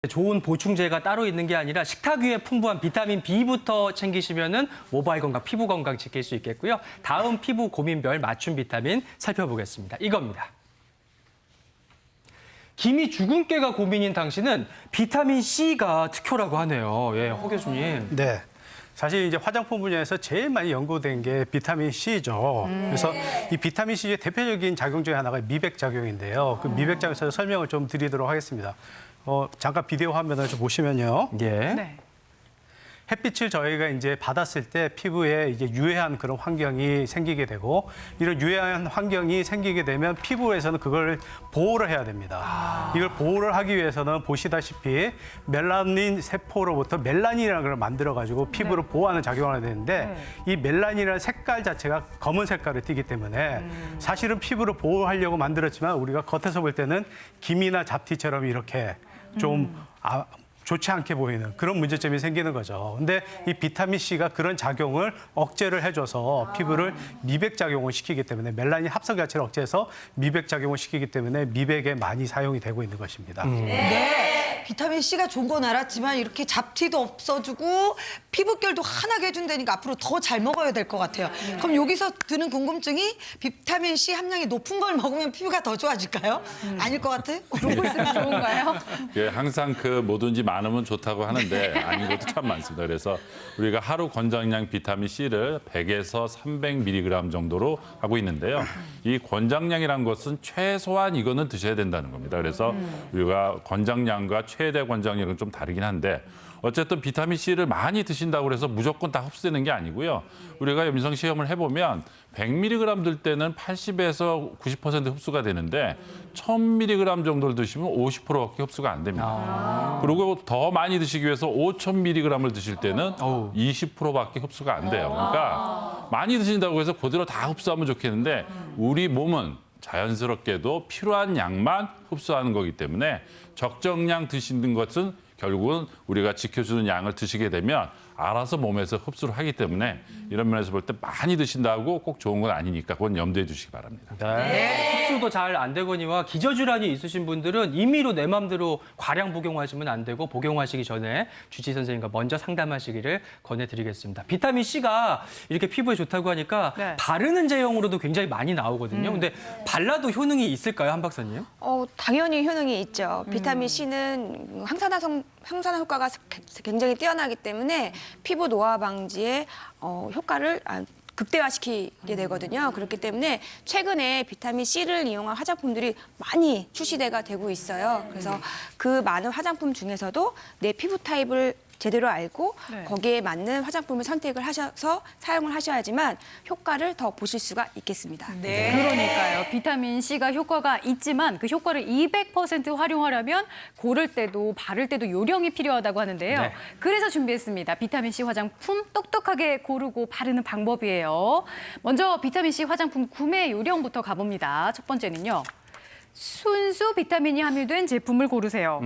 좋은 보충제가 따로 있는 게 아니라 식탁 위에 풍부한 비타민 B부터 챙기시면은 모발 건강, 피부 건강 지킬 수 있겠고요. 다음 피부 고민별 맞춤 비타민 살펴보겠습니다. 이겁니다. 김이 죽은 깨가 고민인 당신은 비타민 C가 특효라고 하네요. 예, 허 교수님. 네. 사실 이제 화장품 분야에서 제일 많이 연구된 게 비타민 C죠. 그래서 이 비타민 C의 대표적인 작용 중에 하나가 미백 작용인데요. 그 미백 작용에서 설명을 좀 드리도록 하겠습니다. 잠깐 비디오 화면을 좀 보시면요. 예. 네. 햇빛을 저희가 이제 받았을 때 피부에 이제 유해한 그런 환경이 생기게 되고 이런 유해한 환경이 생기게 되면 피부에서는 그걸 보호를 해야 됩니다. 이걸 보호를 하기 위해서는 보시다시피 멜라닌 세포로부터 멜라닌이라는 걸 만들어가지고 피부를 보호하는 작용을 해야 되는데 이 멜라닌이라는 색깔 자체가 검은 색깔을 띠기 때문에 사실은 피부를 보호하려고 만들었지만 우리가 겉에서 볼 때는 김이나 잡티처럼 이렇게 좀 좋지 않게 보이는 그런 문제점이 생기는 거죠. 근데 이 비타민 C가 그런 작용을 억제를 해줘서 피부를 미백 작용을 시키기 때문에 멜라닌 합성 자체를 억제해서 미백 작용을 시키기 때문에 미백에 많이 사용이 되고 있는 것입니다. 네. 비타민 C가 좋은 건 알았지만 이렇게 잡티도 없어주고 피부결도 환하게 해준다니까 앞으로 더 잘 먹어야 될 것 같아요. 그럼 여기서 드는 궁금증이 비타민 C 함량이 높은 걸 먹으면 피부가 더 좋아질까요? 아닐 것 같아요? 그러고 있으면 좋은가요? 예, 항상 뭐든지 많으면 좋다고 하는데 아닌 것도 참 많습니다. 그래서 우리가 하루 권장량 비타민 C를 100에서 300mg 정도로 하고 있는데요. 이 권장량이란 것은 최소한 이거는 드셔야 된다는 겁니다. 그래서 우리가 권장량과 최대 권장량은 좀 다르긴 한데 어쨌든 비타민 C를 많이 드신다고 해서 무조건 다 흡수되는 게 아니고요. 우리가 염성 시험을 해보면 100mg 들 때는 80에서 90% 흡수가 되는데 1000mg 정도를 드시면 50%밖에 흡수가 안 됩니다. 그리고 더 많이 드시기 위해서 5000mg을 드실 때는 20%밖에 흡수가 안 돼요. 그러니까 많이 드신다고 해서 그대로 다 흡수하면 좋겠는데 우리 몸은 자연스럽게도 필요한 양만 흡수하는 거기 때문에 적정량 드시는 것은 결국은 우리가 지켜주는 양을 드시게 되면 알아서 몸에서 흡수를 하기 때문에 이런 면에서 볼 때 많이 드신다고 꼭 좋은 건 아니니까 그건 염두에 두시기 바랍니다. 네. 흡수도 잘 안 되거니와 기저질환이 있으신 분들은 임의로 내 맘대로 과량 복용하시면 안 되고 복용하시기 전에 주치 선생님과 먼저 상담하시기를 권해드리겠습니다. 비타민 C가 이렇게 피부에 좋다고 하니까 네. 바르는 제형으로도 굉장히 많이 나오거든요. 근데 발라도 효능이 있을까요, 한 박사님? 당연히 효능이 있죠. 비타민 C는 항산화 효과가 굉장히 뛰어나기 때문에 피부 노화 방지에 효과를 극대화시키게 되거든요. 그렇기 때문에 최근에 비타민 C를 이용한 화장품들이 많이 출시가 되고 있어요. 그래서 그 많은 화장품 중에서도 내 피부 타입을 제대로 알고 네. 거기에 맞는 화장품을 선택을 하셔서 사용을 하셔야지만 효과를 더 보실 수가 있겠습니다. 네. 그러니까요. 비타민 C가 효과가 있지만 그 효과를 200% 활용하려면 고를 때도 바를 때도 요령이 필요하다고 하는데요. 네. 그래서 준비했습니다. 비타민 C 화장품 똑똑하게 고르고 바르는 방법이에요. 먼저 비타민 C 화장품 구매 요령부터 가봅니다. 첫 번째는요. 순수 비타민이 함유된 제품을 고르세요.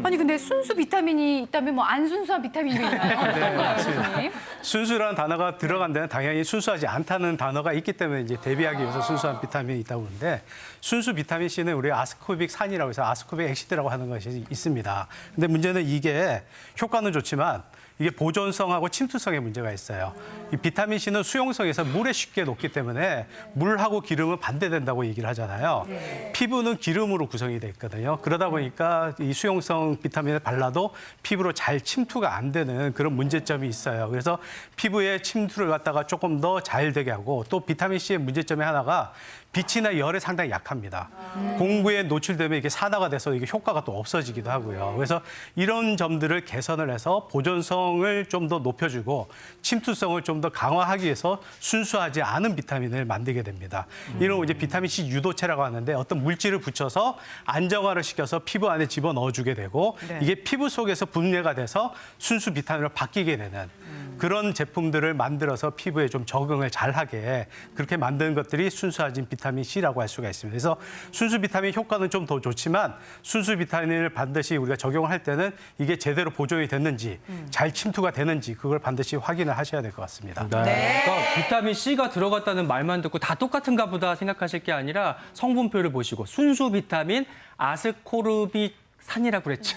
아니 근데 순수 비타민이 있다면 뭐 안 순수한 비타민도 있나요? 어떤가요, 교수님? 순수라는 단어가 들어간 데는 당연히 순수하지 않다는 단어가 있기 때문에 이제 대비하기 위해서 순수한 비타민이 있다고 하는데 순수 비타민 C는 우리 아스코빅 산이라고 해서 아스코빅 액시드라고 하는 것이 있습니다. 근데 문제는 이게 효과는 좋지만 이게 보존성하고 침투성에 문제가 있어요. 이 비타민 C는 수용성에서 물에 쉽게 녹기 때문에 물하고 기름은 반대된다고 얘기를 하잖아요. 피부는 기름으로 구성이 돼 있거든요. 그러다 보니까 이 수용성 비타민을 발라도 피부로 잘 침투가 안 되는 그런 문제점이 있어요. 그래서 피부에 침투를 갖다가 조금 더 잘 되게 하고 또 비타민 C의 문제점의 하나가 빛이나 열에 상당히 약합니다. 공구에 노출되면 이게 산화가 돼서 이게 효과가 또 없어지기도 하고요. 그래서 이런 점들을 개선을 해서 보존성을 좀 더 높여주고 침투성을 좀 더 강화하기 위해서 순수하지 않은 비타민을 만들게 됩니다. 이런 이제 비타민 C 유도체라고 하는데 어떤 물질을 붙여서 안정화를 시켜서 피부 안에 집어넣어주게 되고 네. 이게 피부 속에서 분해가 돼서 순수 비타민으로 바뀌게 되는 그런 제품들을 만들어서 피부에 좀 적응을 잘하게 그렇게 만드는 것들이 순수해진 비타민 C라고 할 수가 있습니다. 그래서 순수 비타민 효과는 좀 더 좋지만 순수 비타민을 반드시 우리가 적용을 할 때는 이게 제대로 보존이 됐는지 잘 침투가 되는지 그걸 반드시 확인을 하셔야 될 것 같습니다. 그러니까 비타민 C가 들어갔다는 말만 듣고 다 똑같은가 보다 생각하실 게 아니라 성분표를 보시고 순수 비타민 아스코르빅 산이라고 그랬죠.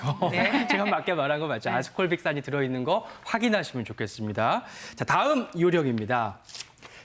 제가 맞게 말한 거 맞죠? 아스콜빅산이 들어있는 거 확인하시면 좋겠습니다. 자, 다음 요령입니다.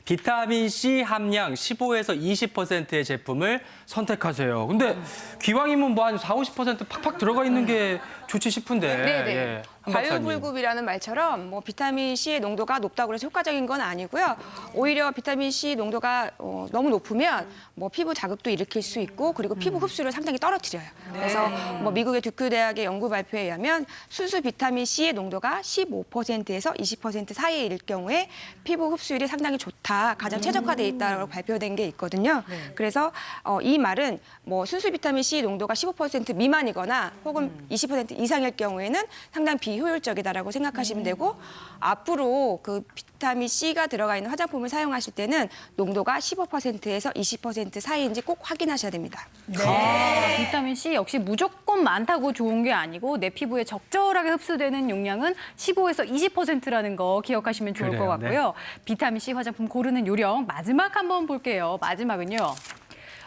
비타민C 함량 15에서 20%의 제품을 선택하세요. 근데 기왕이면 뭐 한 40, 50% 팍팍 들어가 있는 게 좋지 싶은데. 네네. 예, 한 박사님. 과유불급이라는 말처럼 뭐 비타민 C의 농도가 높다고 해서 효과적인 건 아니고요. 오히려 비타민 C 농도가 너무 높으면 뭐 피부 자극도 일으킬 수 있고 그리고 피부 흡수를 상당히 떨어뜨려요. 그래서 뭐 미국의 듀크 대학의 연구 발표에 의하면 순수 비타민 C의 농도가 15%에서 20% 사이일 경우에 피부 흡수율이 상당히 좋다, 가장 최적화돼 있다고 발표된 게 있거든요. 그래서 이 말은 뭐 순수 비타민 C 농도가 15% 미만이거나 혹은 20% 이상일 경우에는 상당히 비효율적이다라고 생각하시면 되고, 앞으로 그 비타민 C가 들어가 있는 화장품을 사용하실 때는 농도가 15%에서 20% 사이인지 꼭 확인하셔야 됩니다. 비타민 C 역시 무조건 많다고 좋은 게 아니고 내 피부에 적절하게 흡수되는 용량은 15에서 20%라는 거 기억하시면 좋을 그래요, 것 같고요. 비타민 C 화장품 고르는 요령 마지막 한번 볼게요. 마지막은요.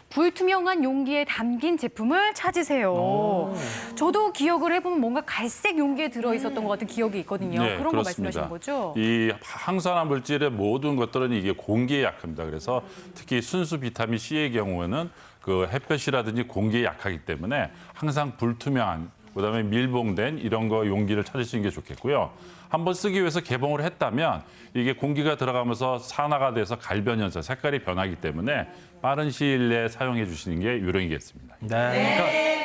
불투명한 용기에 담긴 제품을 찾으세요. 저도 기억을 해보면 뭔가 갈색 용기에 들어있었던 것 같은 기억이 있거든요. 네, 그런 거 그렇습니다. 말씀하시는 거죠? 이 항산화 물질의 모든 것들은 이게 공기에 약합니다. 그래서 특히 순수 비타민 C의 경우에는 그 햇볕이라든지 공기에 약하기 때문에 항상 불투명한, 그다음에 밀봉된 이런 거 용기를 찾으시는 게 좋겠고요. 한번 쓰기 위해서 개봉을 했다면 이게 공기가 들어가면서 산화가 돼서 갈변 현상, 색깔이 변하기 때문에 빠른 시일 내에 사용해 주시는 게 요령이겠습니다. 네. 그러니까